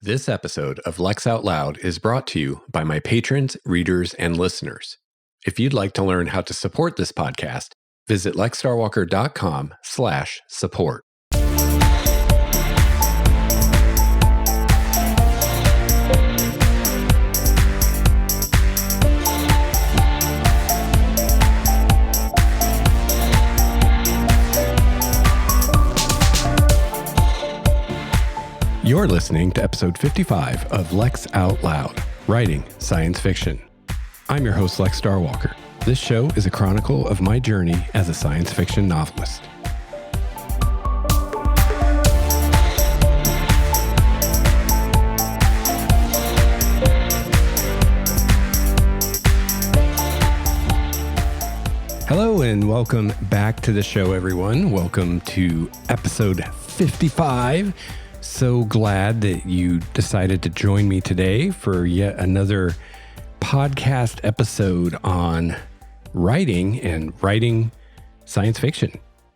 This episode of Lex Out Loud is brought to you by my patrons, readers, and listeners. If you'd like to learn how to support this podcast, visit lexstarwalker.com/support. You're listening to episode 55 of Lex Out Loud, Writing Science Fiction. I'm your host, Lex Starwalker. This show is a chronicle of my journey as a science fiction novelist. Hello and welcome back to the show, everyone. Welcome to episode 55. So glad that you decided to join me today for yet another podcast episode on writing and writing science fiction.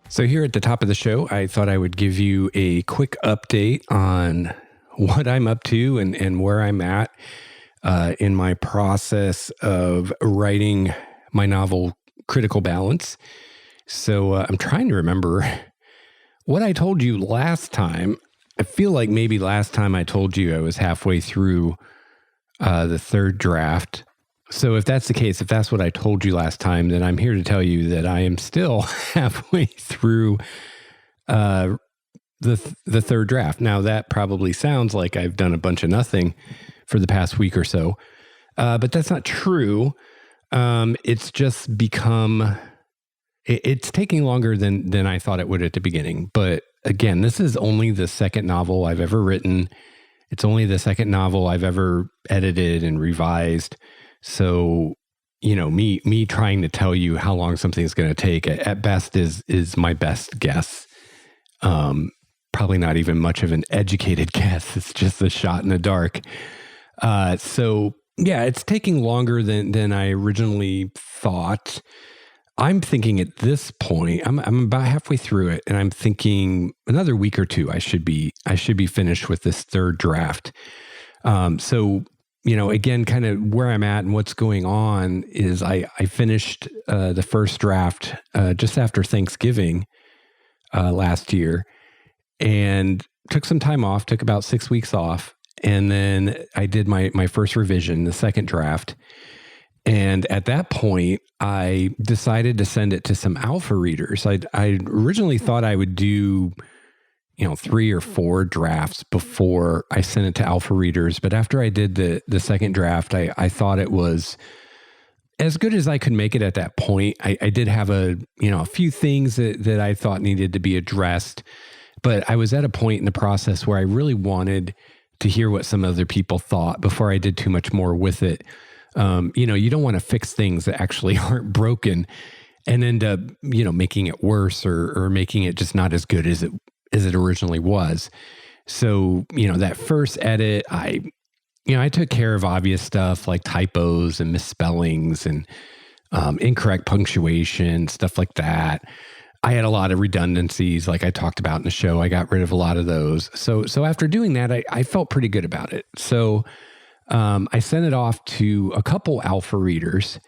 So here at the top of the show, I thought I would give you a quick update on what I'm up to and where I'm at in my process of writing my novel, Critical Balance. So I'm trying to remember what I told you last time. I feel like maybe last time I told you I was halfway through the third draft. So if that's the case, if that's what I told you last time, then I'm here to tell you that I am still halfway through the third draft. Now, that probably sounds like I've done a bunch of nothing for the past week or so, but that's not true. It's just become... It's taking longer than I thought it would at the beginning. But again, this is only the second novel I've ever written. It's only the second novel I've ever edited and revised. So, you know, me trying to tell you how long something's going to take at best is my best guess. Probably not even much of an educated guess. It's just a shot in the dark. So yeah, it's taking longer than I originally thought. I'm thinking at this point, I'm about halfway through it, and I'm thinking another week or two, I should be finished with this third draft. So, you know, again, kind of where I'm at and what's going on is I finished the first draft just after Thanksgiving last year, and took some time off, took about 6 weeks off, and then I did my first revision, the second draft. And at that point, I decided to send it to some alpha readers. I originally thought I would do, 3 or 4 drafts before I sent it to alpha readers. But after I did the second draft, I thought it was as good as I could make it at that point. I did have a few things that I thought needed to be addressed. But I was at a point in the process where I really wanted to hear what some other people thought before I did too much more with it. You don't want to fix things that actually aren't broken and end up, making it worse or making it just not as good as it originally was. So, that first edit, I took care of obvious stuff like typos and misspellings and incorrect punctuation, stuff like that. I had a lot of redundancies like I talked about in the show. I got rid of a lot of those. So after doing that, I felt pretty good about it. So I sent it off to a couple alpha readers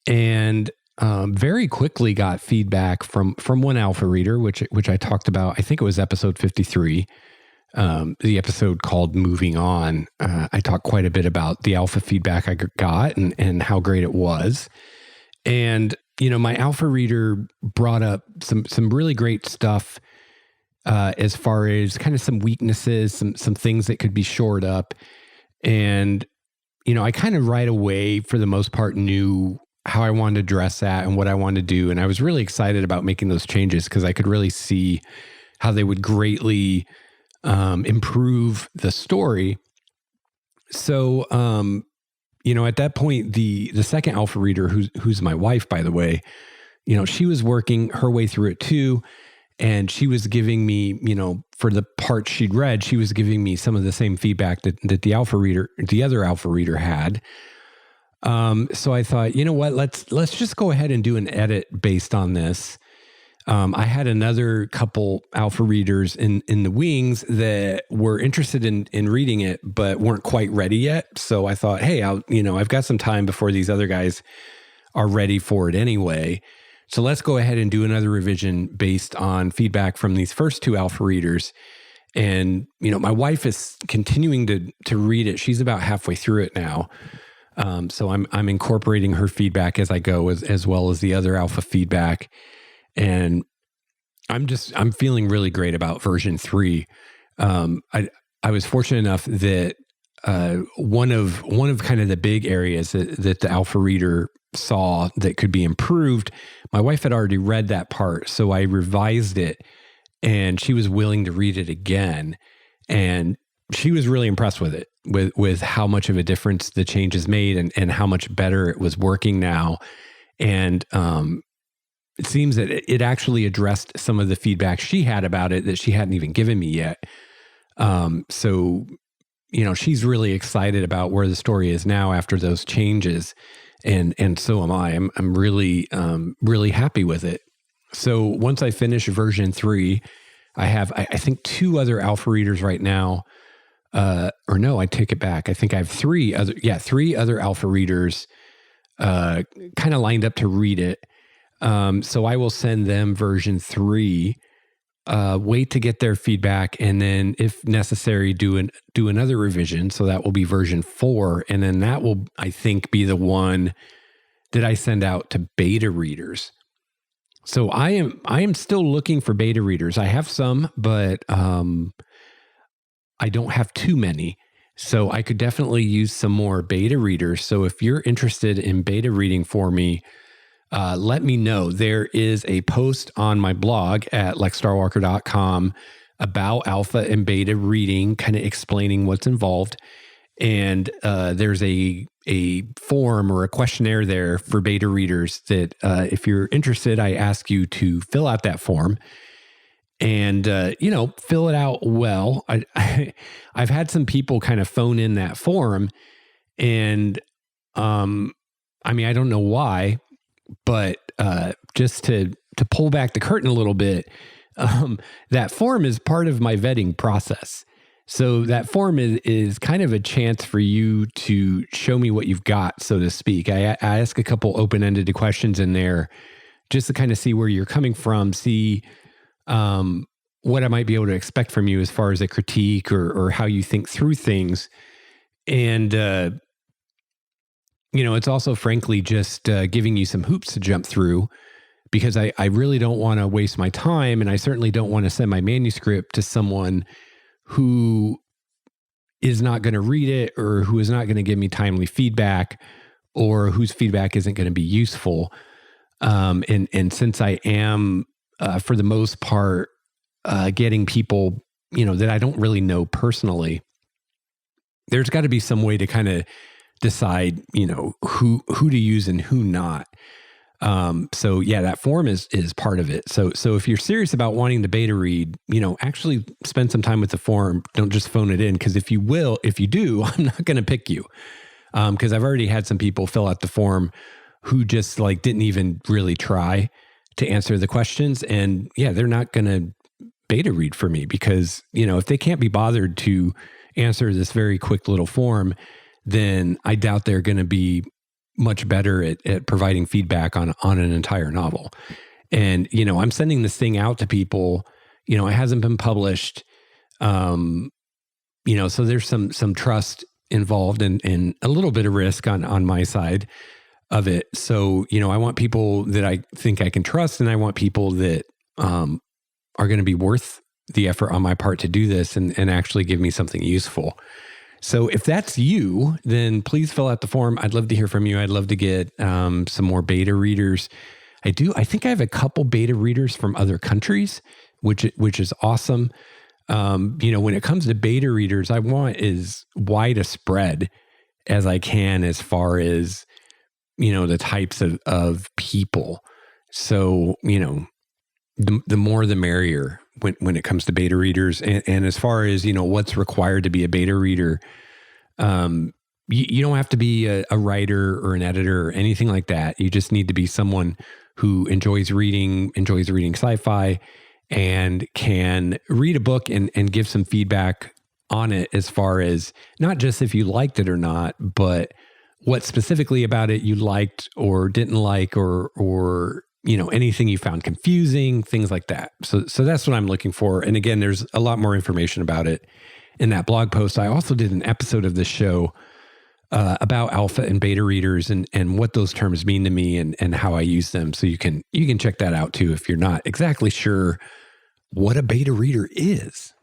and very quickly got feedback from one alpha reader, which I talked about. I think it was episode 53, the episode called Moving On. I talked quite a bit about the alpha feedback I got and how great it was. And, my alpha reader brought up some really great stuff as far as kind of some weaknesses, some things that could be shored up. And, I kind of right away, for the most part, knew how I wanted to address that and what I wanted to do. And I was really excited about making those changes because I could really see how they would greatly improve the story. So, at that point, the second alpha reader, who's my wife, by the way, she was working her way through it too. And she was giving me, for the part she'd read, she was giving me some of the same feedback that the other alpha reader had. So I thought, you know what, let's just go ahead and do an edit based on this. I had another couple alpha readers in the wings that were interested in reading it, but weren't quite ready yet. So I thought, hey, I've got some time before these other guys are ready for it anyway. So let's go ahead and do another revision based on feedback from these first two alpha readers. And, my wife is continuing to read it. She's about halfway through it now. So I'm incorporating her feedback as I go, as well as the other alpha feedback. And I'm feeling really great about version 3. I was fortunate enough that one of kind of the big areas that the alpha reader saw that could be improved, my wife had already read that part, so I revised it, and she was willing to read it again, and she was really impressed with it, with how much of a difference the changes made, and how much better it was working now. And it seems that it actually addressed some of the feedback she had about it that she hadn't even given me yet. So, she's really excited about where the story is now after those changes. And so am I. I'm really, really happy with it. So once I finish version 3, I have, I think 2 other alpha readers right now. Or no, I take it back. I think I have 3 other alpha readers, kind of lined up to read it. So I will send them version 3, wait to get their feedback, and then if necessary, do another revision. So that will be version 4. And then that will, I think, be the one that I send out to beta readers. So I am still looking for beta readers. I have some, but, I don't have too many. So I could definitely use some more beta readers. So if you're interested in beta reading for me, let me know. There is a post on my blog at lexstarwalker.com about alpha and beta reading, kind of explaining what's involved. And there's a form or a questionnaire there for beta readers that if you're interested, I ask you to fill out that form and, fill it out well. I've had some people kind of phone in that form, and I don't know why, but just to pull back the curtain a little bit, that form is part of my vetting process. So that form is kind of a chance for you to show me what you've got, so to speak. I ask a couple open-ended questions in there just to kind of see where you're coming from, see what I might be able to expect from you as far as a critique or how you think through things. And, it's also frankly just giving you some hoops to jump through, because I really don't want to waste my time, and I certainly don't want to send my manuscript to someone who is not going to read it, or who is not going to give me timely feedback, or whose feedback isn't going to be useful. And since I am, for the most part, getting people, that I don't really know personally, there's got to be some way to kind of decide, who to use and who not. So yeah, that form is part of it. So if you're serious about wanting to beta read, actually spend some time with the form. Don't just phone it in. Cause if you do, I'm not going to pick you. Cause I've already had some people fill out the form who just didn't even really try to answer the questions. And yeah, they're not going to beta read for me, because, if they can't be bothered to answer this very quick little form, then I doubt they're going to be much better at providing feedback on an entire novel. And, I'm sending this thing out to people, it hasn't been published. So there's some trust involved and a little bit of risk on my side of it. So, I want people that I think I can trust, and I want people that are going to be worth the effort on my part to do this and actually give me something useful. So if that's you, then please fill out the form. I'd love to hear from you. I'd love to get some more beta readers. I think I have a couple beta readers from other countries, which is awesome. When it comes to beta readers, I want as wide a spread as I can as far as, the types of people. So, the more the merrier when it comes to beta readers. And as far as, what's required to be a beta reader, you don't have to be a writer or an editor or anything like that. You just need to be someone who enjoys reading sci-fi, and can read a book and give some feedback on it, as far as not just if you liked it or not, but what specifically about it you liked or didn't like, or anything you found confusing, things like that. So that's what I'm looking for. And again, there's a lot more information about it in that blog post. I also did an episode of this show about alpha and beta readers, and what those terms mean to me, and how I use them. So you can check that out too if you're not exactly sure what a beta reader is.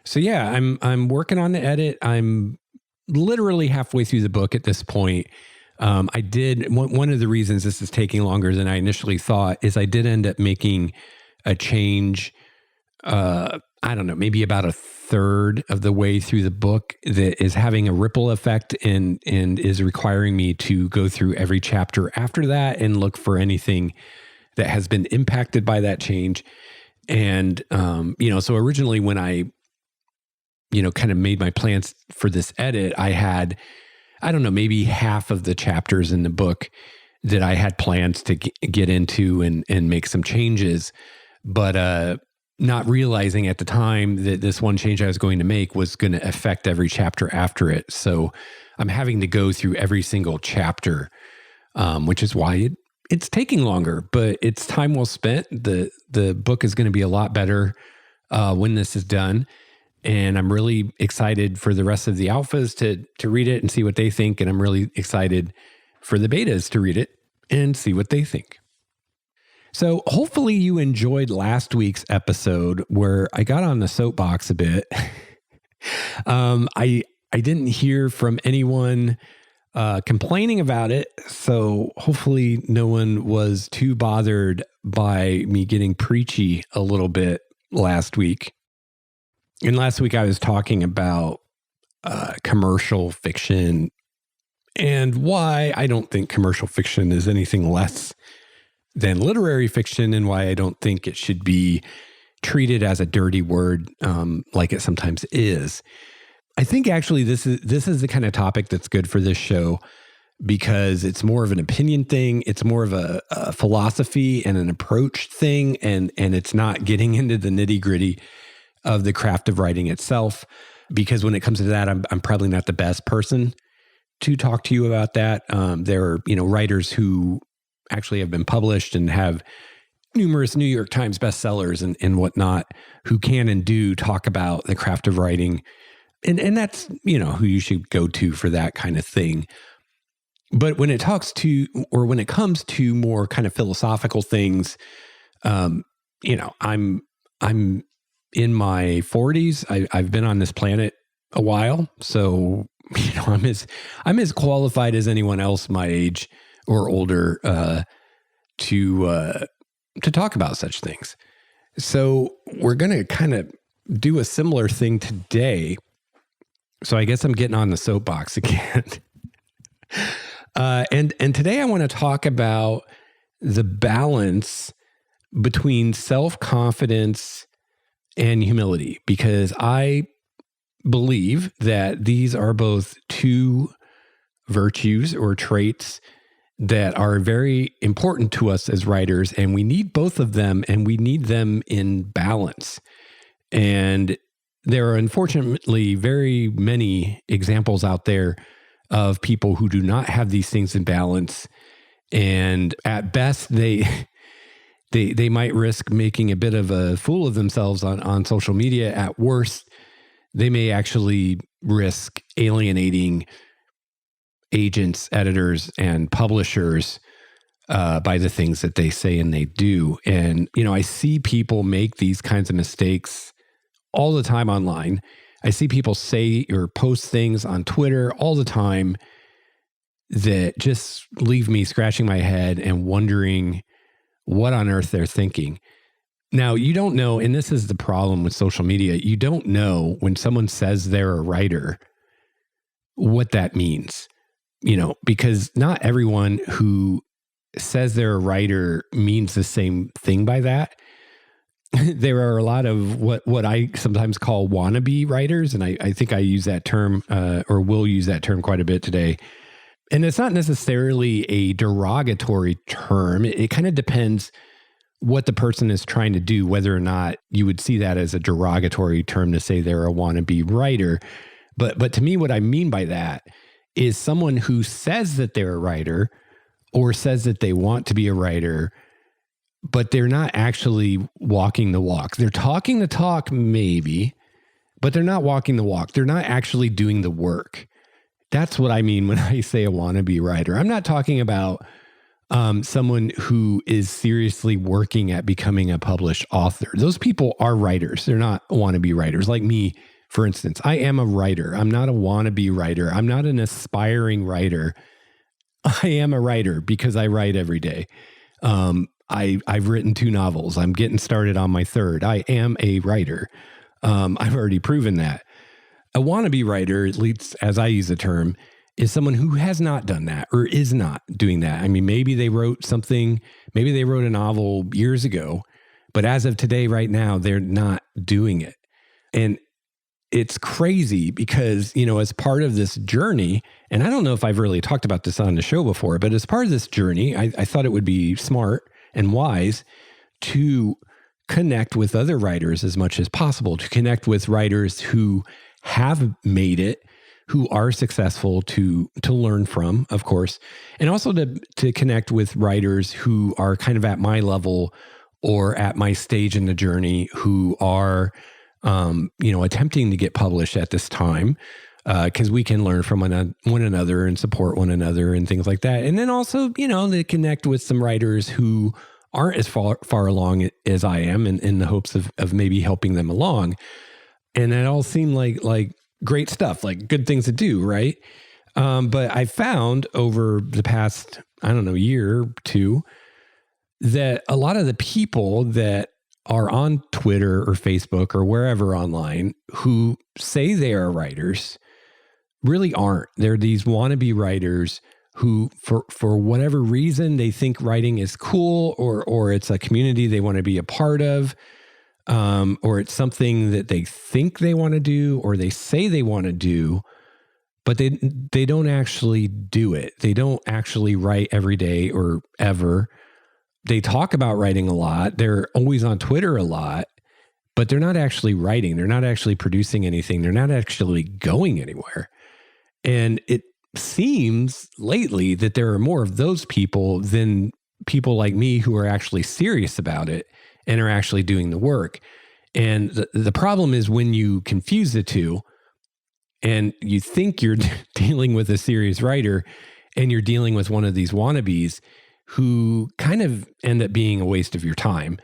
So yeah, I'm working on the edit. I'm literally halfway through the book at this point. I did one of the reasons this is taking longer than I initially thought is I did end up making a change. I don't know, maybe about a third of the way through the book that is having a ripple effect and is requiring me to go through every chapter after that and look for anything that has been impacted by that change. And, so originally when I, kind of made my plans for this edit, I had, I don't know, maybe half of the chapters in the book that I had plans to get into and make some changes, but not realizing at the time that this one change I was going to make was going to affect every chapter after it. So I'm having to go through every single chapter, which is why it's taking longer, but it's time well spent. The book is going to be a lot better when this is done. And I'm really excited for the rest of the alphas to read it and see what they think. And I'm really excited for the betas to read it and see what they think. So hopefully you enjoyed last week's episode where I got on the soapbox a bit. I didn't hear from anyone complaining about it. So hopefully no one was too bothered by me getting preachy a little bit last week. And last week I was talking about commercial fiction and why I don't think commercial fiction is anything less than literary fiction, and why I don't think it should be treated as a dirty word like it sometimes is. I think actually this is the kind of topic that's good for this show, because it's more of an opinion thing. It's more of a philosophy and an approach thing, and it's not getting into the nitty gritty of the craft of writing itself, because when it comes to that, I'm probably not the best person to talk to you about that. There are, writers who actually have been published and have numerous New York Times bestsellers and whatnot, who can and do talk about the craft of writing. And that's, who you should go to for that kind of thing. But when it comes to more kind of philosophical things, I'm in my 40s. I've been on this planet a while, so I'm as qualified as anyone else my age or older to talk about such things. So we're going to kind of do a similar thing today. So I guess I'm getting on the soapbox again. And today I want to talk about the balance between self-confidence and humility, because I believe that these are both two virtues or traits that are very important to us as writers, and we need both of them, and we need them in balance. And there are unfortunately very many examples out there of people who do not have these things in balance, and at best they might risk making a bit of a fool of themselves on social media. At worst, they may actually risk alienating agents, editors, and publishers by the things that they say and they do. And, I see people make these kinds of mistakes all the time online. I see people say or post things on Twitter all the time that just leave me scratching my head and wondering what on earth they're thinking. Now, you don't know, and this is the problem with social media, you don't know when someone says they're a writer what that means, because not everyone who says they're a writer means the same thing by that. there are a lot of what I sometimes call wannabe writers. And I think I use that term or will use that term quite a bit today. And it's not necessarily a derogatory term. It kind of depends what the person is trying to do, whether or not you would see that as a derogatory term to say they're a wannabe writer. But to me, what I mean by that is someone who says that they're a writer or says that they want to be a writer, but they're not actually walking the walk. They're talking the talk maybe, but they're not walking the walk. They're not actually doing the work. That's what I mean when I say a wannabe writer. I'm not talking about someone who is seriously working at becoming a published author. Those people are writers. They're not wannabe writers. Like me, for instance, I am a writer. I'm not a wannabe writer. I'm not an aspiring writer. I am a writer because I write every day. I've written 2 novels. I'm getting started on my 3rd. I am a writer. I've already proven that. A wannabe writer, at least as I use the term, is someone who has not done that or is not doing that. I mean, maybe they wrote something, maybe they wrote a novel years ago, but as of today, right now, they're not doing it. And it's crazy because, as part of this journey, and I don't know if I've really talked about this on the show before, but as part of this journey, I thought it would be smart and wise to connect with other writers as much as possible, to connect with writers who have made it, who are successful, to learn from, of course, and also to connect with writers who are kind of at my level or at my stage in the journey, who are, attempting to get published at this time, because we can learn from one another and support one another and things like that. And then also, to connect with some writers who aren't as far along as I am, in the hopes of maybe helping them along. And it all seemed like great stuff, like good things to do, right? But I found over the past, year or 2, that a lot of the people that are on Twitter or Facebook or wherever online who say they are writers really aren't. They're these wannabe writers who, for whatever reason, they think writing is cool, or it's a community they want to be a part of. Or it's something that they think they want to do, or they say they want to do, but they don't actually do it. They don't actually write every day or ever. They talk about writing a lot. They're always on Twitter a lot, but they're not actually writing. They're not actually producing anything. They're not actually going anywhere. And it seems lately that there are more of those people than people like me who are actually serious about it and are actually doing the work. And the problem is when you confuse the two and you think you're dealing with a serious writer and you're dealing with one of these wannabes who kind of end up being a waste of your time,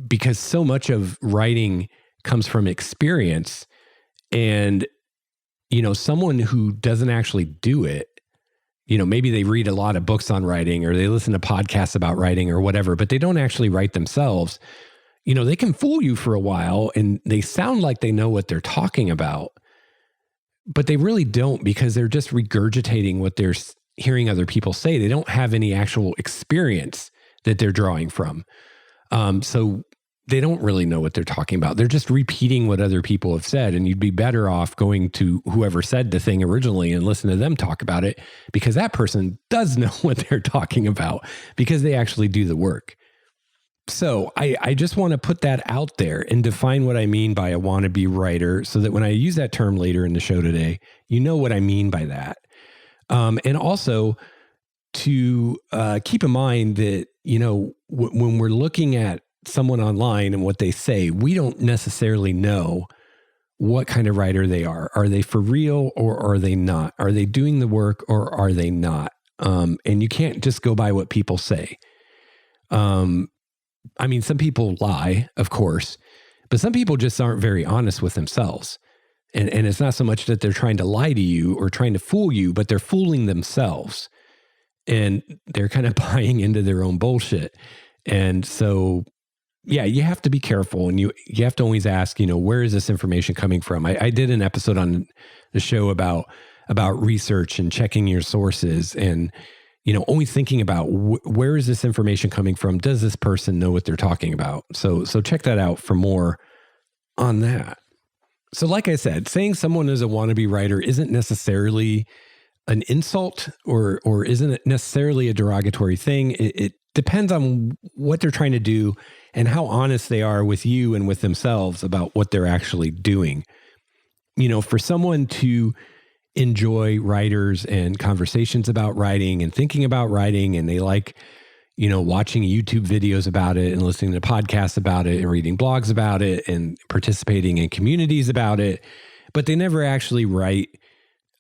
because so much of writing comes from experience. And, someone who doesn't actually do it, maybe they read a lot of books on writing or they listen to podcasts about writing or whatever, but they don't actually write themselves. They can fool you for a while and they sound like they know what they're talking about, but they really don't, because they're just regurgitating what they're hearing other people say. They don't have any actual experience that they're drawing from. So they don't really know what they're talking about. They're just repeating what other people have said. And you'd be better off going to whoever said the thing originally and listen to them talk about it, because that person does know what they're talking about because they actually do the work. So I just want to put that out there and define what I mean by a wannabe writer, so that when I use that term later in the show today, you know what I mean by that. And also to keep in mind that, when we're looking at someone online and what they say, we don't necessarily know what kind of writer they are. Are they for real or are they not? Are they doing the work or are they not? And you can't just go by what people say. Some people lie, of course, but some people just aren't very honest with themselves. And it's not so much that they're trying to lie to you or trying to fool you, but they're fooling themselves. And they're kind of buying into their own bullshit. And so, yeah, you have to be careful, and you have to always ask, where is this information coming from? I did an episode on the show about research and checking your sources. And, always thinking about where is this information coming from? Does this person know what they're talking about? So check that out for more on that. So like I said, saying someone is a wannabe writer isn't necessarily an insult or isn't necessarily a derogatory thing. It depends on what they're trying to do and how honest they are with you and with themselves about what they're actually doing. For someone to enjoy writers and conversations about writing and thinking about writing, and they like, watching YouTube videos about it and listening to podcasts about it and reading blogs about it and participating in communities about it, but they never actually write.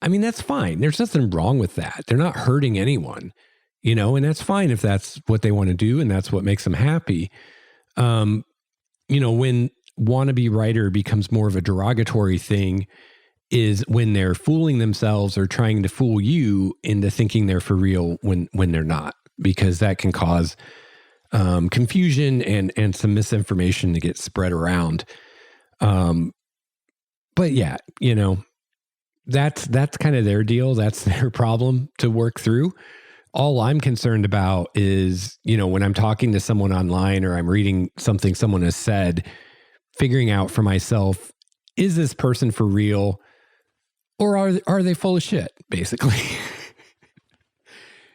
I mean, that's fine. There's nothing wrong with that. They're not hurting anyone, and that's fine if that's what they want to do and that's what makes them happy. When wannabe writer becomes more of a derogatory thing is when they're fooling themselves or trying to fool you into thinking they're for real when they're not, because that can cause confusion and some misinformation to get spread around. But yeah, that's kind of their deal. That's their problem to work through. All I'm concerned about is, when I'm talking to someone online or I'm reading something someone has said, figuring out for myself, is this person for real or are they full of shit, basically?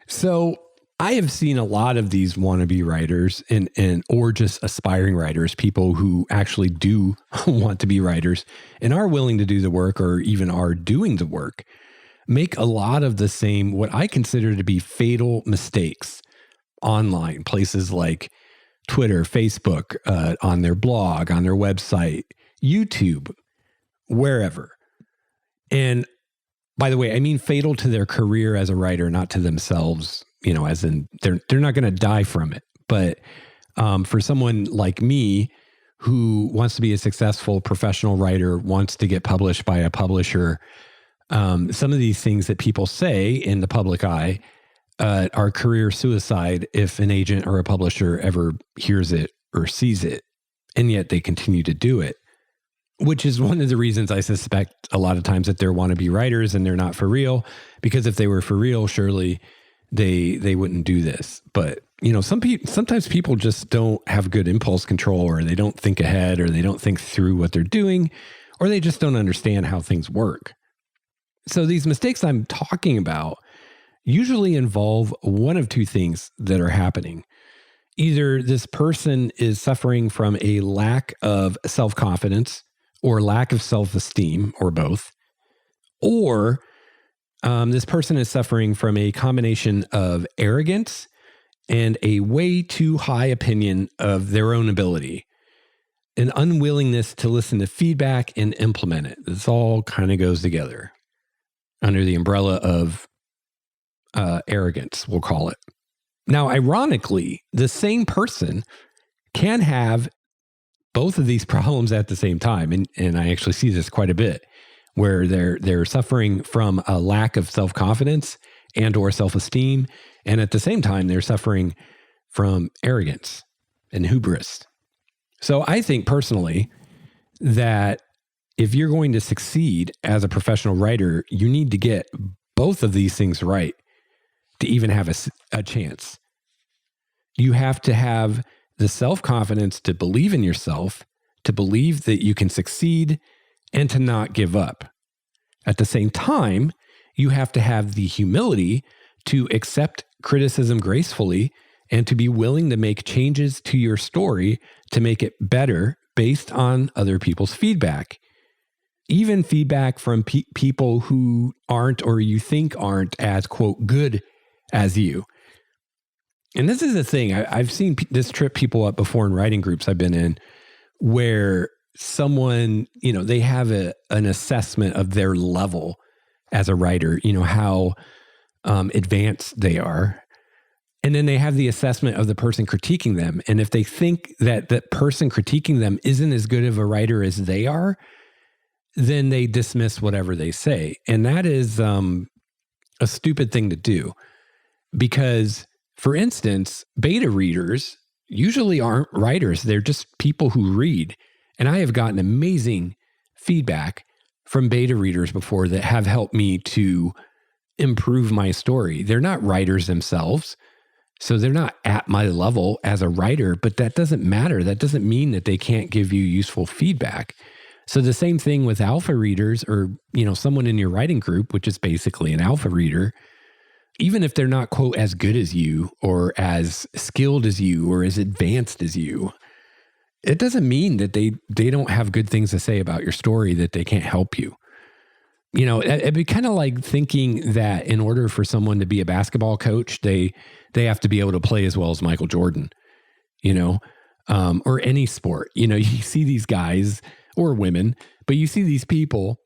So I have seen a lot of these wannabe writers or just aspiring writers, people who actually do want to be writers and are willing to do the work or even are doing the work, make a lot of the same, what I consider to be fatal mistakes online, places like Twitter, Facebook, on their blog, on their website, YouTube, wherever. And by the way, I mean fatal to their career as a writer, not to themselves, as in they're not going to die from it. But for someone like me who wants to be a successful professional writer, wants to get published by a publisher, some of these things that people say in the public eye are career suicide if an agent or a publisher ever hears it or sees it, and yet they continue to do it, which is one of the reasons I suspect a lot of times that they're wannabe writers and they're not for real, because if they were for real, surely they wouldn't do this. But, sometimes people just don't have good impulse control, or they don't think ahead, or they don't think through what they're doing, or they just don't understand how things work. So these mistakes I'm talking about usually involve one of two things that are happening. Either this person is suffering from a lack of self-confidence or lack of self-esteem, or both, or this person is suffering from a combination of arrogance and a way too high opinion of their own ability, an unwillingness to listen to feedback and implement it. This all kind of goes together under the umbrella of arrogance, we'll call it. Now, ironically, the same person can have both of these problems at the same time. And I actually see this quite a bit, where they're suffering from a lack of self-confidence and or self-esteem. And at the same time, they're suffering from arrogance and hubris. So I think personally that if you're going to succeed as a professional writer, you need to get both of these things right to even have a chance. You have to have the self-confidence to believe in yourself, to believe that you can succeed, and to not give up. At the same time, you have to have the humility to accept criticism gracefully and to be willing to make changes to your story to make it better based on other people's feedback. Even feedback from people who aren't, or you think aren't, as, quote, good as you. And this is the thing. I've seen this trip people up before in writing groups I've been in, where someone, they have an assessment of their level as a writer, how advanced they are. And then they have the assessment of the person critiquing them. And if they think that that person critiquing them isn't as good of a writer as they are, then they dismiss whatever they say. And that is a stupid thing to do. Because, for instance, beta readers usually aren't writers. They're just people who read. And I have gotten amazing feedback from beta readers before that have helped me to improve my story. They're not writers themselves. So they're not at my level as a writer, but that doesn't matter. That doesn't mean that they can't give you useful feedback. So the same thing with alpha readers or, someone in your writing group, which is basically an alpha reader, even if they're not, quote, as good as you or as skilled as you or as advanced as you, it doesn't mean that they don't have good things to say about your story, that they can't help you. It'd be kind of like thinking that in order for someone to be a basketball coach, they have to be able to play as well as Michael Jordan, or any sport. You see these guys or women, but you see these people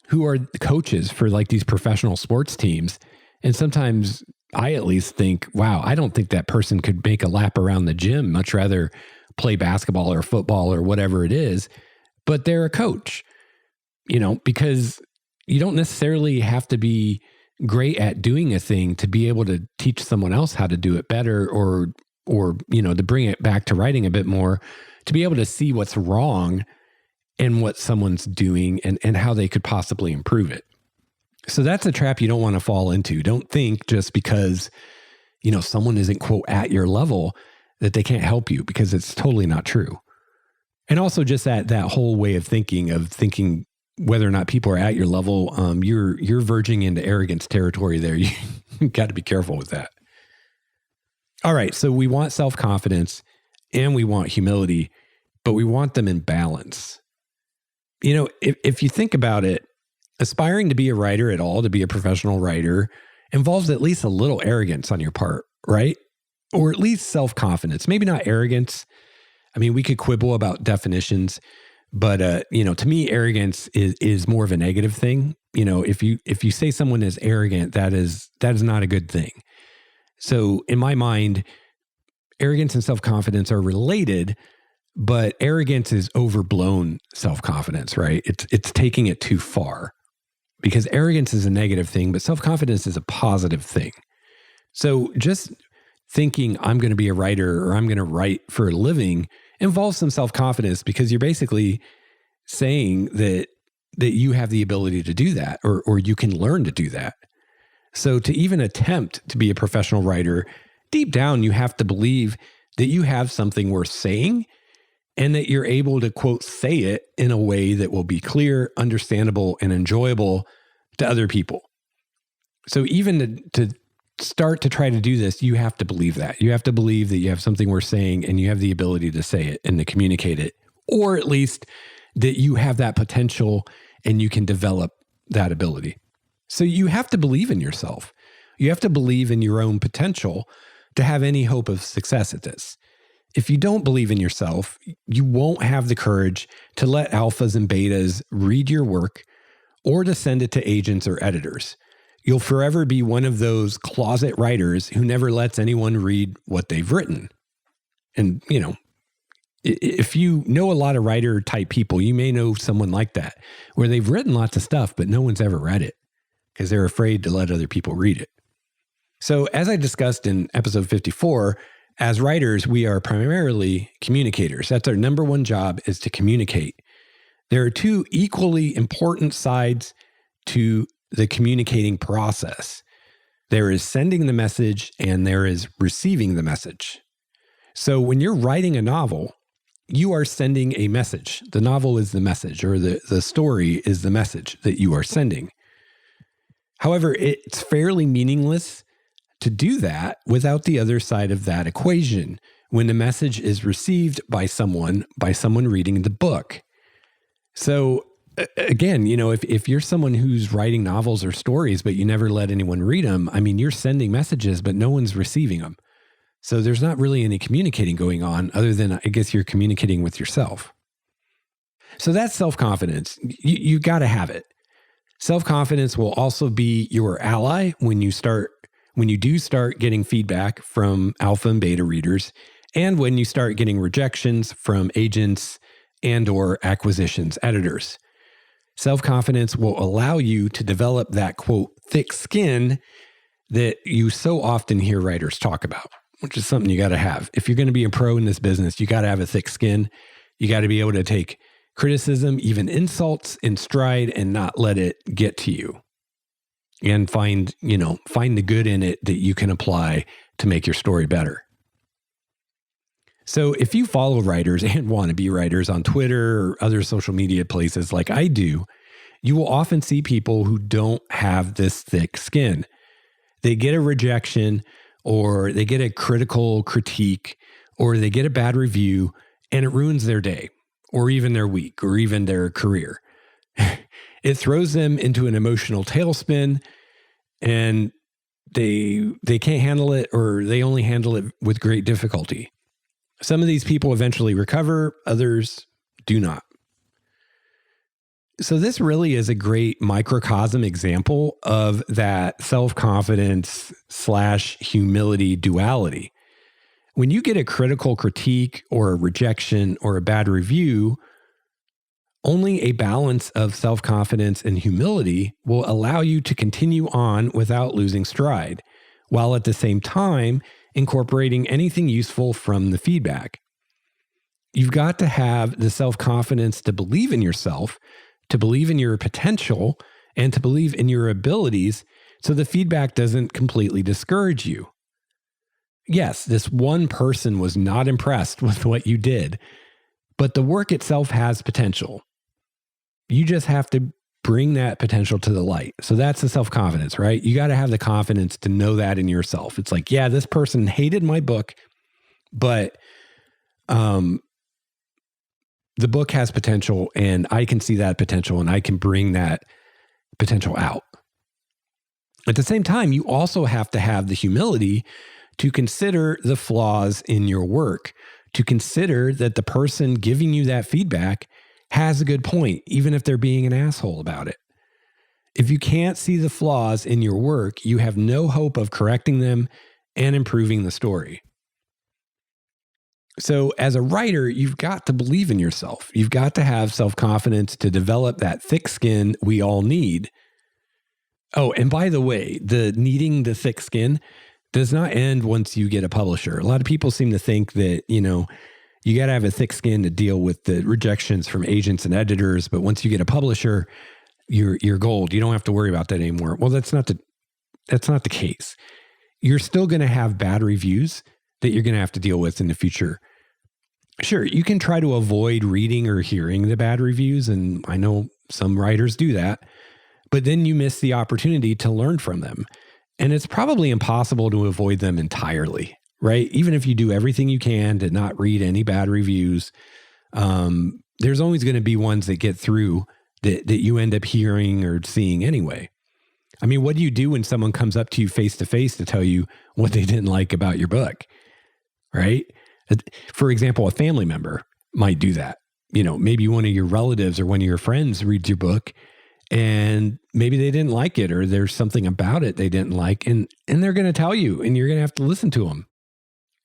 who are coaches for like these professional sports teams. And sometimes I at least think, wow, I don't think that person could make a lap around the gym, much rather play basketball or football or whatever it is, but they're a coach, because you don't necessarily have to be great at doing a thing to be able to teach someone else how to do it better or to bring it back to writing a bit more, to be able to see what's wrong in what someone's doing and how they could possibly improve it. So that's a trap you don't want to fall into. Don't think just because, someone isn't, quote, at your level that they can't help you, because it's totally not true. And also just that whole way of thinking whether or not people are at your level, you're verging into arrogance territory there. You got to be careful with that. All right, so we want self-confidence and we want humility, but we want them in balance. If you think about it, aspiring to be a writer at all, to be a professional writer, involves at least a little arrogance on your part, right? Or at least self-confidence. Maybe not arrogance. I mean, we could quibble about definitions, but to me, arrogance is more of a negative thing. If you say someone is arrogant, that is not a good thing. So in my mind, arrogance and self-confidence are related, but arrogance is overblown self-confidence, right? It's taking it too far, because arrogance is a negative thing, but self-confidence is a positive thing. So just thinking I'm going to be a writer or I'm going to write for a living involves some self-confidence, because you're basically saying that you have the ability to do that, or you can learn to do that. So to even attempt to be a professional writer, deep down, you have to believe that you have something worth saying and that you're able to, quote, say it in a way that will be clear, understandable, and enjoyable to other people. So even to start to try to do this, you have to believe that. You have to believe that you have something worth saying and you have the ability to say it and to communicate it, or at least that you have that potential and you can develop that ability. So you have to believe in yourself. You have to believe in your own potential to have any hope of success at this. If you don't believe in yourself, you won't have the courage to let alphas and betas read your work or to send it to agents or editors. You'll forever be one of those closet writers who never lets anyone read what they've written. And, if you know a lot of writer type people, you may know someone like that, where they've written lots of stuff, but no one's ever read it because they're afraid to let other people read it. So as I discussed in episode 54, as writers, we are primarily communicators. That's our number one job, is to communicate. There are two equally important sides to the communicating process. There is sending the message and there is receiving the message. So when you're writing a novel, you are sending a message. The novel is the message, or the story is the message that you are sending. However, it's fairly meaningless to do that without the other side of that equation, when the message is received by someone reading the book. So again, if you're someone who's writing novels or stories, but you never let anyone read them, I mean, you're sending messages, but no one's receiving them. So there's not really any communicating going on, other than, I guess, you're communicating with yourself. So that's self-confidence. You got to have it. Self-confidence will also be your ally when you do start getting feedback from alpha and beta readers, and when you start getting rejections from agents and or acquisitions editors. Self-confidence will allow you to develop that, quote, thick skin that you so often hear writers talk about, which is something you got to have. If you're going to be a pro in this business, you got to have a thick skin. You got to be able to take criticism, even insults, in stride and not let it get to you. and find the good in it that you can apply to make your story better. So if you follow writers and want to be writers on Twitter or other social media places like I do, you will often see people who don't have this thick skin. They get a rejection, or they get a critical critique, or they get a bad review, and it ruins their day, or even their week, or even their career. It throws them into an emotional tailspin, and they can't handle it, or they only handle it with great difficulty. Some of these people eventually recover, others do not. So this really is a great microcosm example of that self-confidence / humility duality. When you get a critical critique or a rejection or a bad review, only a balance of self-confidence and humility will allow you to continue on without losing stride, while at the same time incorporating anything useful from the feedback. You've got to have the self-confidence to believe in yourself, to believe in your potential, and to believe in your abilities, so the feedback doesn't completely discourage you. Yes, this one person was not impressed with what you did, but the work itself has potential. You just have to bring that potential to the light. So that's the self-confidence, right? You got to have the confidence to know that in yourself. It's like, yeah, this person hated my book, but the book has potential, and I can see that potential, and I can bring that potential out. At the same time, you also have to have the humility to consider the flaws in your work, to consider that the person giving you that feedback has a good point, even if they're being an asshole about it. If you can't see the flaws in your work, you have no hope of correcting them and improving the story. So as a writer, you've got to believe in yourself. You've got to have self-confidence to develop that thick skin we all need. Oh, and by the way, the needing the thick skin does not end once you get a publisher. A lot of people seem to think that, you got to have a thick skin to deal with the rejections from agents and editors. But once you get a publisher, you're gold. You don't have to worry about that anymore. Well, that's not the case. You're still going to have bad reviews that you're going to have to deal with in the future. Sure, you can try to avoid reading or hearing the bad reviews, and I know some writers do that, but then you miss the opportunity to learn from them. And it's probably impossible to avoid them entirely, right? Even if you do everything you can to not read any bad reviews, there's always going to be ones that get through that you end up hearing or seeing anyway. I mean, what do you do when someone comes up to you face to face to tell you what they didn't like about your book, right? For example, a family member might do that. Maybe one of your relatives or one of your friends reads your book, and maybe they didn't like it, or there's something about it they didn't like, and they're going to tell you, and you're going to have to listen to them.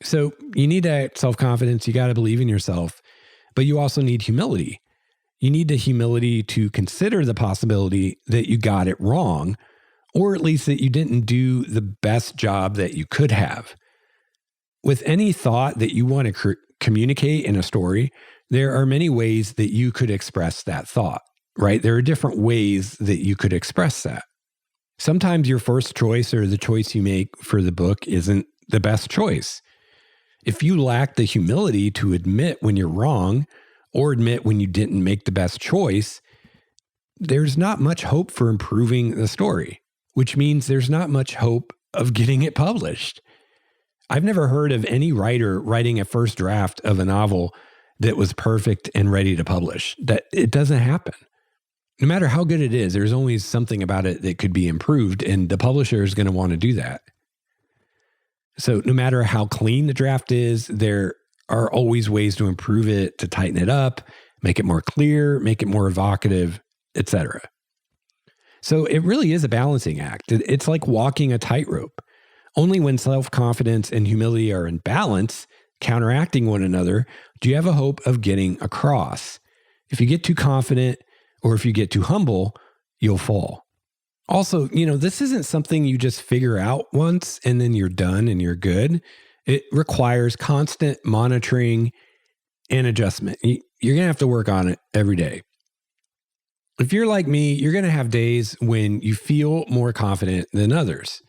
So you need that self-confidence. You got to believe in yourself, but you also need humility. You need the humility to consider the possibility that you got it wrong, or at least that you didn't do the best job that you could have. With any thought that you want to communicate in a story, there are many ways that you could express that thought, right? There are different ways that you could express that. Sometimes your first choice or the choice you make for the book isn't the best choice. If you lack the humility to admit when you're wrong or admit when you didn't make the best choice, there's not much hope for improving the story, which means there's not much hope of getting it published. I've never heard of any writer writing a first draft of a novel that was perfect and ready to publish. That it doesn't happen. No matter how good it is, there's always something about it that could be improved, and the publisher is going to want to do that. So no matter how clean the draft is, there are always ways to improve it, to tighten it up, make it more clear, make it more evocative, etc. So it really is a balancing act. It's like walking a tightrope. Only when self-confidence and humility are in balance, counteracting one another, do you have a hope of getting across. If you get too confident or if you get too humble, you'll fall. Also, this isn't something you just figure out once and then you're done and you're good. It requires constant monitoring and adjustment. You're going to have to work on it every day. If you're like me, you're going to have days when you feel more confident than others.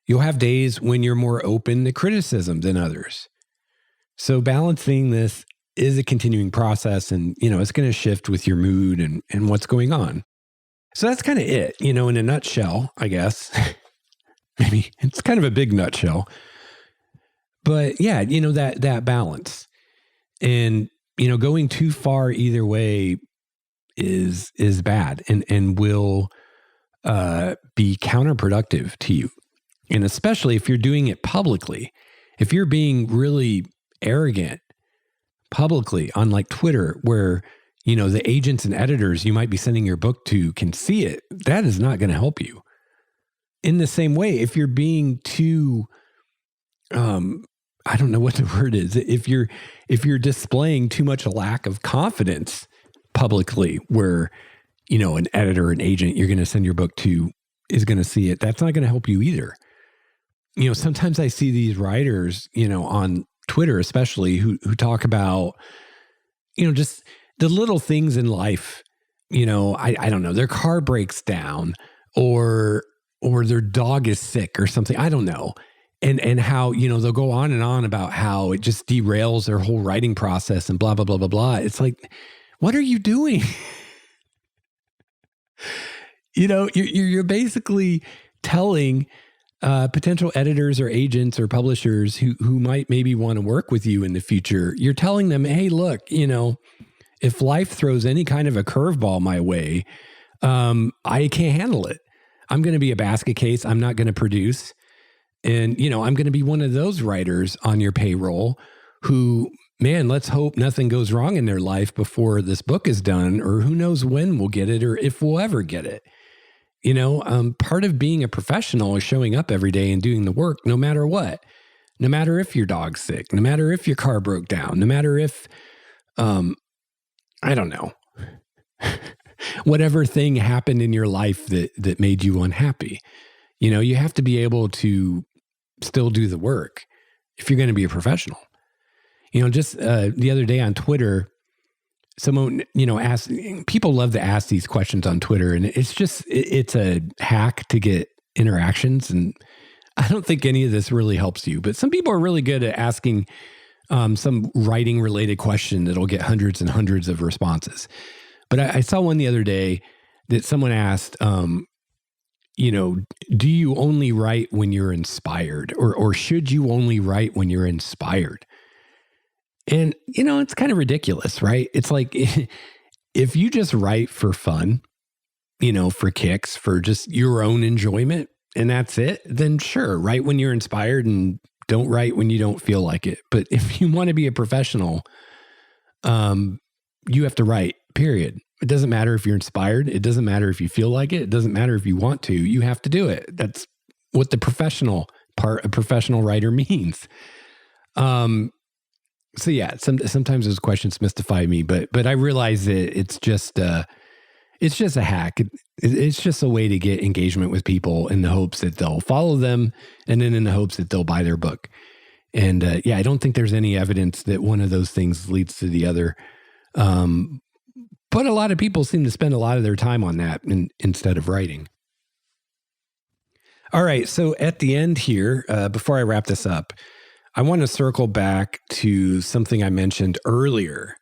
You'll have days when you're more open to criticism than others. So balancing this is a continuing process, and, it's going to shift with your mood and what's going on. So that's kind of it, in a nutshell, I guess. Maybe it's kind of a big nutshell. But yeah, that balance. And, going too far either way is bad and will be counterproductive to you. And especially if you're doing it publicly. If you're being really arrogant publicly on like Twitter, where, the agents and editors you might be sending your book to can see it, that is not going to help you. In the same way, if you're being too, I don't know what the word is. If you're displaying too much lack of confidence publicly, where, an editor, an agent you're going to send your book to is going to see it, that's not going to help you either. Sometimes I see these writers, on Twitter especially, who talk about, just the little things in life. I don't know, their car breaks down or their dog is sick or something. I don't know. And how, they'll go on and on about how it just derails their whole writing process and blah, blah, blah, blah, blah. It's like, what are you doing? You're basically telling potential editors or agents or publishers who might maybe want to work with you in the future. You're telling them, hey, look, if life throws any kind of a curveball my way, I can't handle it. I'm going to be a basket case. I'm not going to produce. And, I'm going to be one of those writers on your payroll who, man, let's hope nothing goes wrong in their life before this book is done, or who knows when we'll get it or if we'll ever get it. Part of being a professional is showing up every day and doing the work no matter what. No matter if your dog's sick, no matter if your car broke down, no matter if, I don't know, whatever thing happened in your life that made you unhappy. You have to be able to still do the work if you're going to be a professional. Just the other day on Twitter, someone, asked, people love to ask these questions on Twitter, and it's a hack to get interactions. And I don't think any of this really helps you, but some people are really good at asking some writing related question that'll get hundreds and hundreds of responses. But I saw one the other day that someone asked, do you only write when you're inspired, or should you only write when you're inspired? And, it's kind of ridiculous, right? It's like, if you just write for fun, for kicks, for just your own enjoyment, and that's it, then sure, write when you're inspired and don't write when you don't feel like it. But if you want to be a professional, you have to write, period. It doesn't matter if you're inspired. It doesn't matter if you feel like it. It doesn't matter if you want to. You have to do it. That's what the professional part, a professional writer, means. So yeah, sometimes those questions mystify me, but I realize that it's just a hack. It's just a way to get engagement with people in the hopes that they'll follow them, and then in the hopes that they'll buy their book. And I don't think there's any evidence that one of those things leads to the other. But a lot of people seem to spend a lot of their time on that instead of writing. All right, so at the end here, before I wrap this up, I want to circle back to something I mentioned earlier,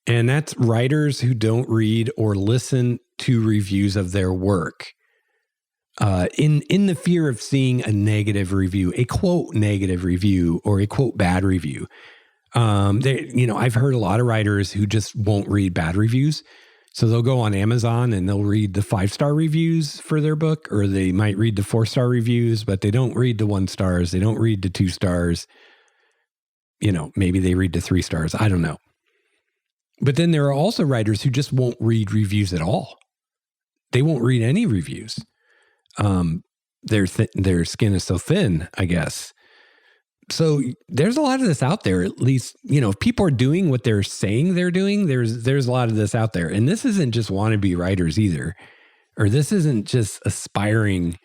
and that's writers who don't read or listen to reviews of their work in the fear of seeing a negative review, a quote negative review, or a quote bad review. I've heard a lot of writers who just won't read bad reviews. So they'll go on Amazon and they'll read the 5-star reviews for their book, or they might read the 4-star reviews, but they don't read the 1 stars. They don't read the 2 stars. Maybe they read the 3 stars. I don't know. But then there are also writers who just won't read reviews at all. They won't read any reviews. Their skin is so thin, I guess. So there's a lot of this out there, at least, if people are doing what they're saying they're doing, there's a lot of this out there. And this isn't just wannabe writers either, or this isn't just aspiring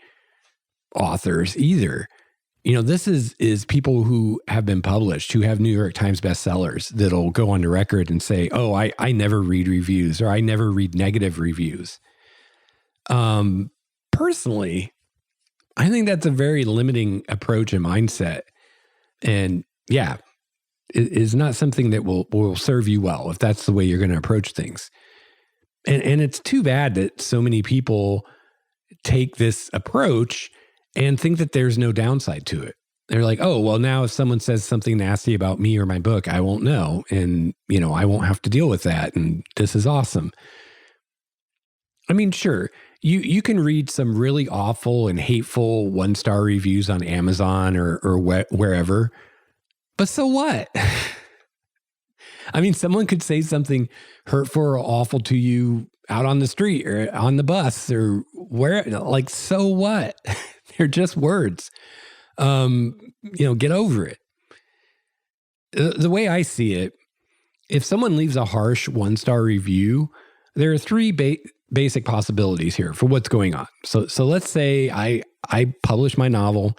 authors either. this is people who have been published, who have New York Times bestsellers that'll go on the record and say, oh, I never read reviews, or I never read negative reviews. Personally, I think that's a very limiting approach and mindset. And yeah, it is not something that will serve you well if that's the way you're going to approach things. And it's too bad that so many people take this approach and think that there's no downside to it. They're like, oh, well, now if someone says something nasty about me or my book, I won't know. And, I won't have to deal with that. And this is awesome. I mean, sure, you can read some really awful and hateful 1-star reviews on Amazon or wherever, but so what? I mean, someone could say something hurtful or awful to you out on the street or on the bus or where, like, so what? They're just words. Get over it. The way I see it, if someone leaves a harsh 1-star review, there are three basic possibilities here for what's going on. So let's say I publish my novel,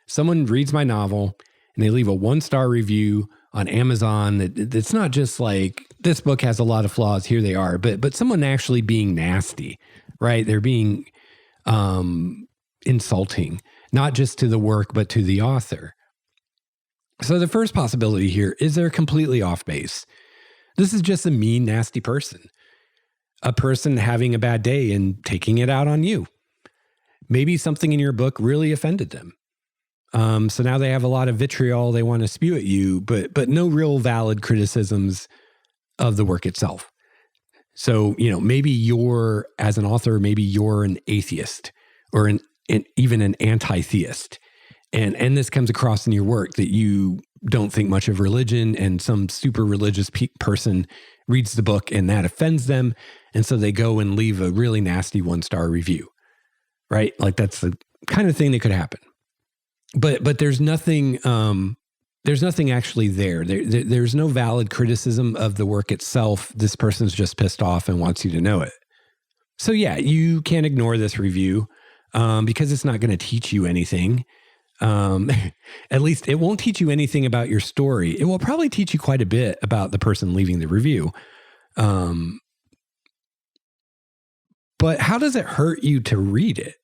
someone reads my novel, and they leave a 1-star review on Amazon that's not just like, this book has a lot of flaws, here they are, but someone actually being nasty, right? They're being insulting, not just to the work, but to the author. So the first possibility here is they're completely off base. This is just a mean, nasty person. A person having a bad day and taking it out on you. Maybe something in your book really offended them. So now they have a lot of vitriol they want to spew at you, but no real valid criticisms of the work itself. So, maybe you're, as an author, maybe you're an atheist or even an anti-theist. And this comes across in your work that you don't think much of religion, and some super religious person reads the book and that offends them. And so they go and leave a really nasty 1-star review, right? Like that's the kind of thing that could happen. But there's nothing actually there. There's no valid criticism of the work itself. This person's just pissed off and wants you to know it. So yeah, you can't ignore this review because it's not going to teach you anything. At least it won't teach you anything about your story. It will probably teach you quite a bit about the person leaving the review. But how does it hurt you to read it?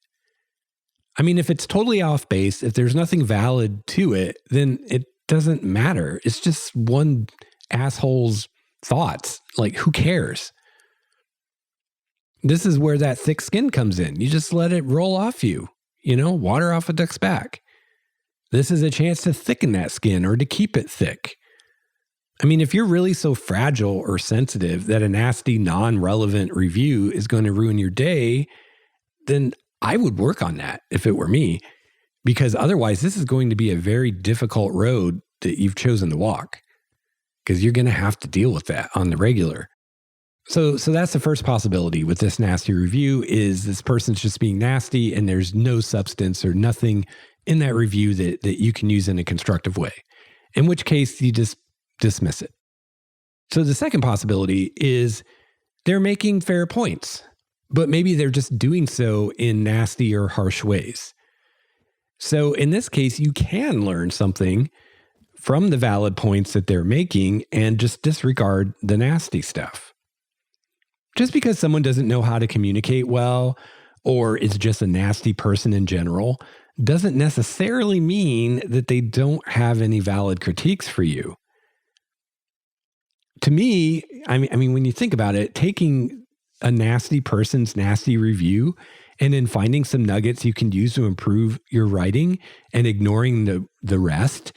I mean, if it's totally off base, if there's nothing valid to it, then it doesn't matter. It's just one asshole's thoughts. Like, who cares? This is where that thick skin comes in. You just let it roll off you, water off a duck's back. This is a chance to thicken that skin or to keep it thick. I mean, if you're really so fragile or sensitive that a nasty, non-relevant review is going to ruin your day, then I would work on that if it were me, because otherwise this is going to be a very difficult road that you've chosen to walk, because you're going to have to deal with that on the regular. So that's the first possibility with this nasty review, is this person's just being nasty and there's no substance or nothing in that review that you can use in a constructive way, in which case you just dismiss it. So the second possibility is they're making fair points, but maybe they're just doing so in nasty or harsh ways. So in this case, you can learn something from the valid points that they're making and just disregard the nasty stuff. Just because someone doesn't know how to communicate well or is just a nasty person in general doesn't necessarily mean that they don't have any valid critiques for you. To me, I mean, when you think about it, taking a nasty person's nasty review and then finding some nuggets you can use to improve your writing and ignoring the rest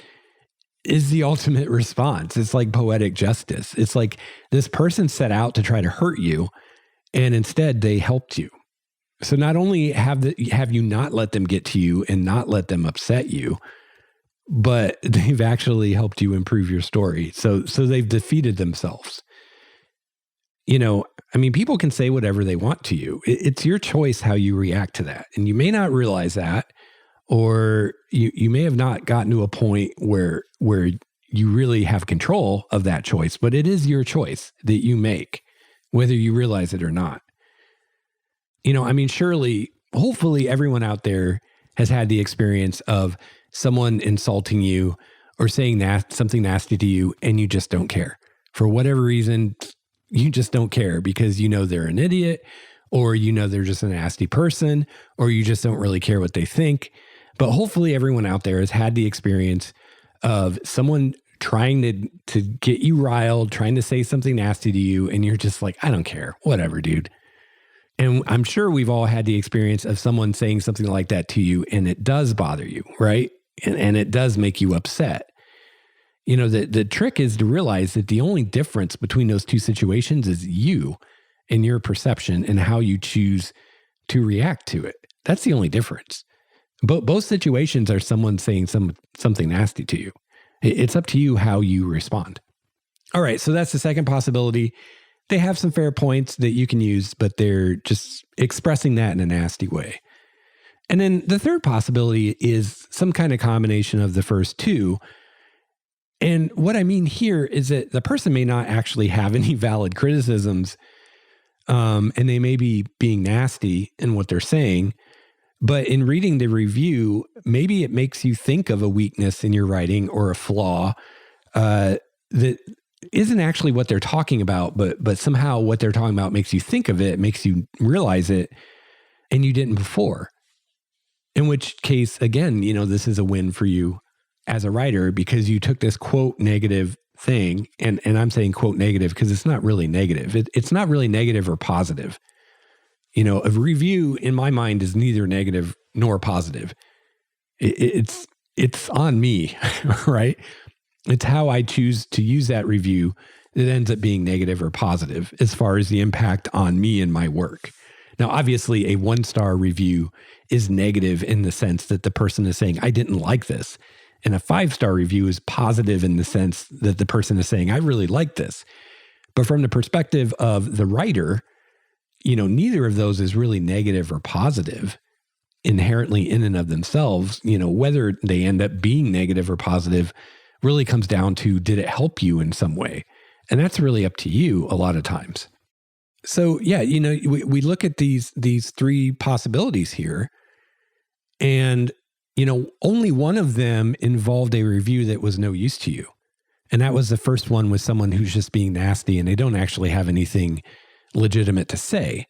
is the ultimate response. It's like poetic justice. It's like this person set out to try to hurt you, and instead they helped you. So not only have you not let them get to you and not let them upset you, but they've actually helped you improve your story. So they've defeated themselves. I mean, people can say whatever they want to you. It's your choice how you react to that. And you may not realize that, or you may have not gotten to a point where you really have control of that choice, but it is your choice that you make, whether you realize it or not. I mean, surely, hopefully everyone out there has had the experience of someone insulting you or saying something nasty to you, and you just don't care. For whatever reason, you just don't care because you know they're an idiot, or you know they're just a nasty person, or you just don't really care what they think. But hopefully everyone out there has had the experience of someone trying to get you riled, trying to say something nasty to you, and you're just like, I don't care, whatever, dude. And I'm sure we've all had the experience of someone saying something like that to you, and it does bother you, right? And it does make you upset. You know, the trick is to realize that the only difference between those two situations is you and your perception and how you choose to react to it. That's the only difference. Both situations are someone saying something nasty to you. It's up to you how you respond. All right, so that's the second possibility. They have some fair points that you can use, but they're just expressing that in a nasty way. And then the third possibility is some kind of combination of the first two. And what I mean here is that the person may not actually have any valid criticisms, and they may be being nasty in what they're saying. But in reading the review, maybe it makes you think of a weakness in your writing or a flaw that isn't actually what they're talking about, but somehow what they're talking about makes you think of it, makes you realize it, and you didn't before. In which case, again, you know, this is a win for you as a writer because you took this quote negative thing, and I'm saying quote negative because it's not really negative. It's not really negative or positive. You know, a review in my mind is neither negative nor positive. It's on me, right? It's how I choose to use that review that ends up being negative or positive as far as the impact on me and my work. Now, obviously, a 1-star review is negative in the sense that the person is saying, I didn't like this. And a 5-star review is positive in the sense that the person is saying, I really like this. But from the perspective of the writer, you know, neither of those is really negative or positive inherently in and of themselves. You know, whether they end up being negative or positive really comes down to, did it help you in some way? And that's really up to you a lot of times. So yeah, you know, we look at these three possibilities here, and, you know, only one of them involved a review that was no use to you. And that was the first one with someone who's just being nasty and they don't actually have anything legitimate to say.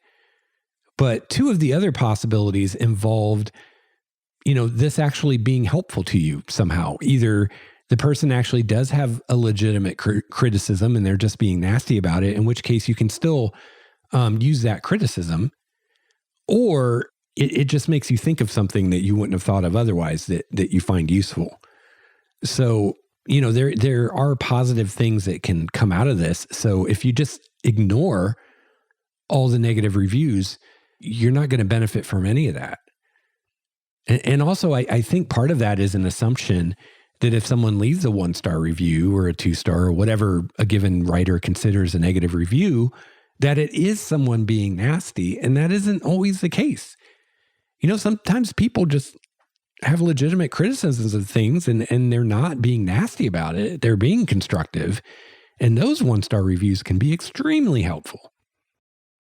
But two of the other possibilities involved, you know, this actually being helpful to you somehow. Either the person actually does have a legitimate criticism and they're just being nasty about it, in which case you can still use that criticism, or it just makes you think of something that you wouldn't have thought of otherwise that you find useful. So, you know, there are positive things that can come out of this. So if you just ignore all the negative reviews, you're not going to benefit from any of that. And also, I think part of that is an assumption that if someone leaves a 1-star review or a 2-star or whatever a given writer considers a negative review, that it is someone being nasty. And that isn't always the case. You know, sometimes people just have legitimate criticisms of things and they're not being nasty about it. They're being constructive. And those 1-star reviews can be extremely helpful.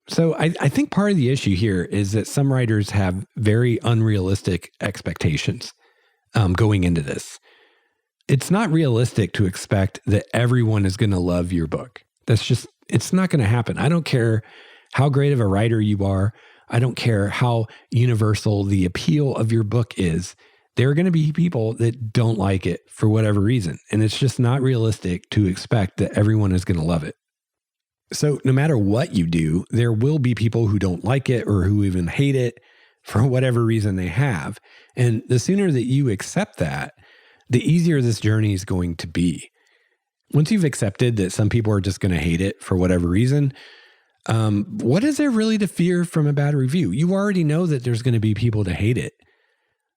So I think part of the issue here is that some writers have very unrealistic expectations going into this. It's not realistic to expect that everyone is going to love your book. It's not going to happen. I don't care how great of a writer you are. I don't care how universal the appeal of your book is. There are going to be people that don't like it for whatever reason. And it's just not realistic to expect that everyone is going to love it. So no matter what you do, there will be people who don't like it or who even hate it for whatever reason they have. And the sooner that you accept that, the easier this journey is going to be. Once you've accepted that some people are just going to hate it for whatever reason, what is there really to fear from a bad review? You already know that there's going to be people to hate it.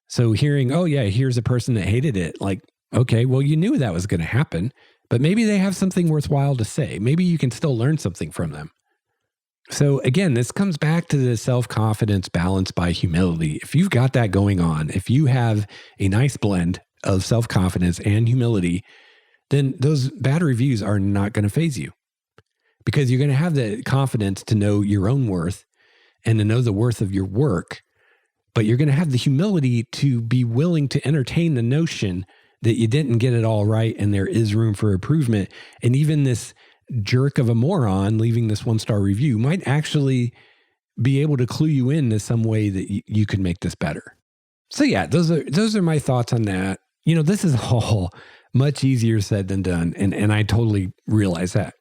So hearing, oh yeah, here's a person that hated it, like, okay, well, you knew that was going to happen, but maybe they have something worthwhile to say. Maybe you can still learn something from them. So again, this comes back to the self-confidence balanced by humility. If you've got that going on, if you have a nice blend of self-confidence and humility, then those bad reviews are not going to faze you, because you're going to have the confidence to know your own worth and to know the worth of your work but you're going to have the humility to be willing to entertain the notion that you didn't get it all right and there is room for improvement. And even this jerk of a moron leaving this 1-star review might actually be able to clue you in to some way that you could make this better. So yeah, those are my thoughts on that. This is all much easier said than done. And I totally realize that.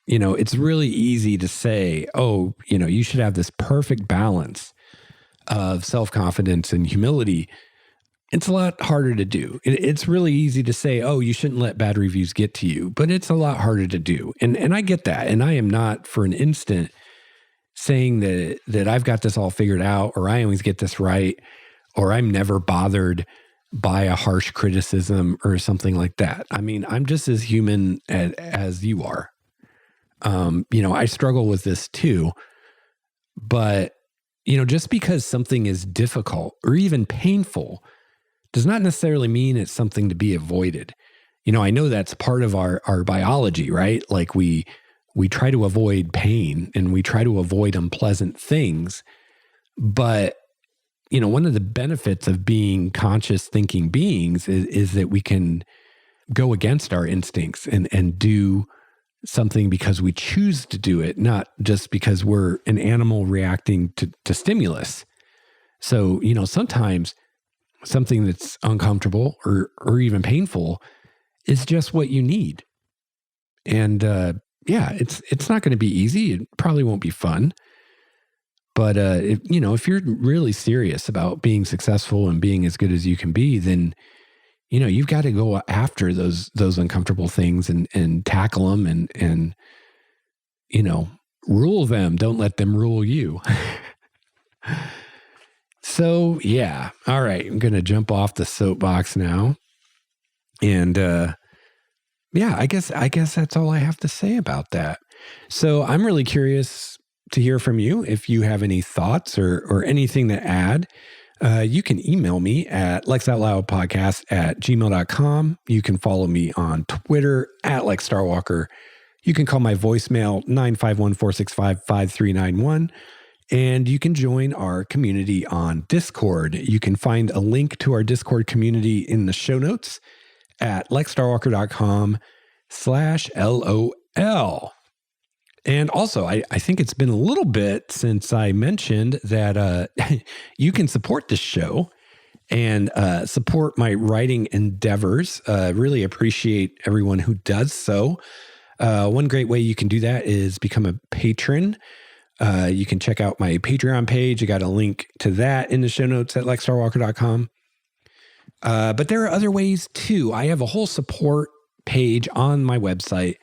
It's really easy to say, oh, you should have this perfect balance of self-confidence and humility. It's a lot harder to do. It's really easy to say, oh, you shouldn't let bad reviews get to you, but it's a lot harder to do. And I get that. And I am not for an instant saying that I've got this all figured out, or I always get this right, or I'm never bothered by a harsh criticism or something like that. I mean, I'm just as human as you are. I struggle with this too, but just because something is difficult or even painful does not necessarily mean it's something to be avoided. I know that's part of our biology, right? Like we try to avoid pain and we try to avoid unpleasant things. But, one of the benefits of being conscious thinking beings is that we can go against our instincts and do something because we choose to do it, not just because we're an animal reacting to stimulus. So, sometimes something that's uncomfortable or even painful is just what you need. And it's not going to be easy. It probably won't be fun. But if you're really serious about being successful and being as good as you can be, then you've got to go after those uncomfortable things and tackle them and rule them. Don't let them rule you. So, yeah. All right. I'm going to jump off the soapbox now. And I guess that's all I have to say about that. So I'm really curious to hear from you. If you have any thoughts or anything to add, you can email me at lexoutloudpodcast@gmail.com. You can follow me on Twitter @LexStarWalker. You can call my voicemail 951-465-5391. And you can join our community on Discord. You can find a link to our Discord community in the show notes at lexstarwalker.com/LOL. And also, I think it's been a little bit since I mentioned that you can support this show and support my writing endeavors. Really appreciate everyone who does so. One great way you can do that is become a patron. You can check out my Patreon page. I got a link to that in the show notes at lexstarwalker.com. But there are other ways too. I have a whole support page on my website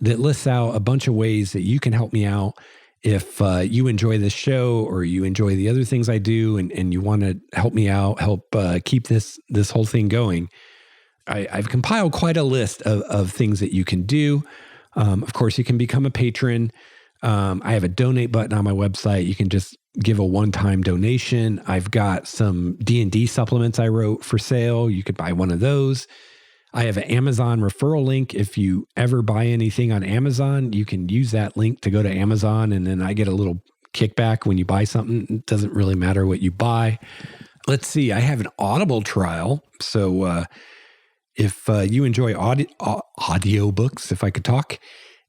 that lists out a bunch of ways that you can help me out if you enjoy this show or you enjoy the other things I do and you want to help me out, help keep this whole thing going. I've compiled quite a list of things that you can do. Of course, you can become a patron. I have a donate button on my website. You can just give a one-time donation. I've got some D&D supplements I wrote for sale. You could buy one of those. I have an Amazon referral link. If you ever buy anything on Amazon, you can use that link to go to Amazon, and then I get a little kickback when you buy something. It doesn't really matter what you buy. Let's see. I have an Audible trial. So if you enjoy audio books, if I could talk,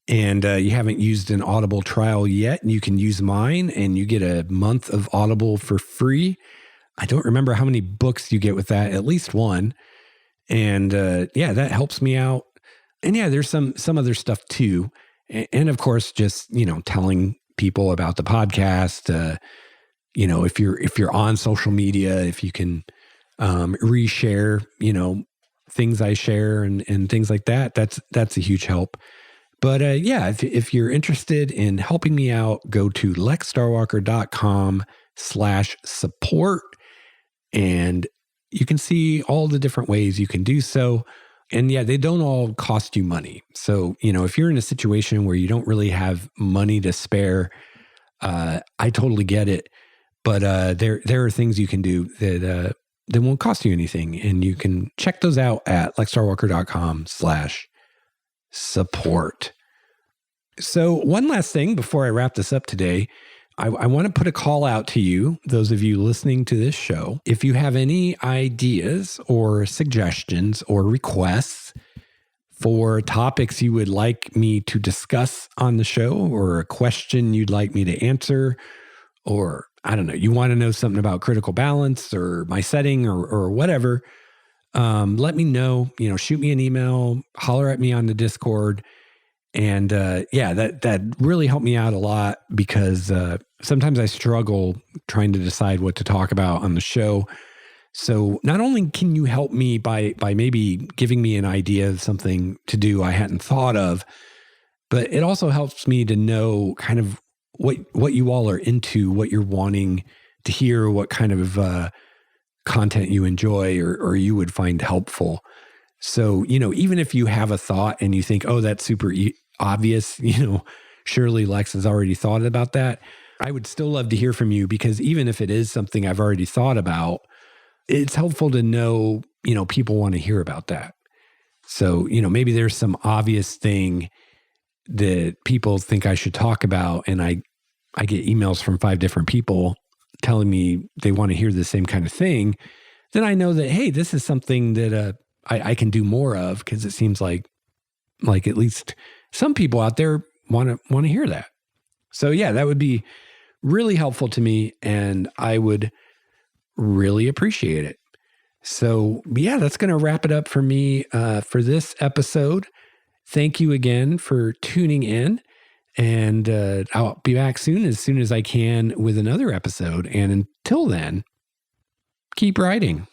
and you haven't used an Audible trial yet, you can use mine and you get a month of Audible for free. I don't remember how many books you get with that, at least one. And that helps me out. And there's some other stuff too. And of course, just, telling people about the podcast, if you're on social media, if you can reshare, things I share and things like that, that's a huge help. But if you're interested in helping me out, go to lexstarwalker.com/support, and you can see all the different ways you can do so. And they don't all cost you money. So, if you're in a situation where you don't really have money to spare, I totally get it. But there are things you can do that won't cost you anything. And you can check those out at lexstarwalker.com/support. So one last thing before I wrap this up today. I want to put a call out to you, those of you listening to this show. If you have any ideas or suggestions or requests for topics you would like me to discuss on the show, or a question you'd like me to answer, or I don't know, you want to know something about critical balance or my setting or whatever, let me know. Shoot me an email, holler at me on the Discord. And that really helped me out a lot, because sometimes I struggle trying to decide what to talk about on the show. So not only can you help me by maybe giving me an idea of something to do I hadn't thought of, but it also helps me to know kind of what you all are into, what you're wanting to hear, what kind of content you enjoy or you would find helpful. So, even if you have a thought and you think, oh, that's super obvious, surely Lex has already thought about that, I would still love to hear from you, because even if it is something I've already thought about, it's helpful to know, people want to hear about that. So, maybe there's some obvious thing that people think I should talk about, and I get emails from 5 different people telling me they want to hear the same kind of thing, then I know that, hey, this is something that I can do more of, because it seems like at least some people out there want to hear that. So yeah, that would be really helpful to me, and I would really appreciate it. So yeah, that's going to wrap it up for me for this episode. Thank you again for tuning in, and I'll be back soon as I can with another episode. And until then, keep writing.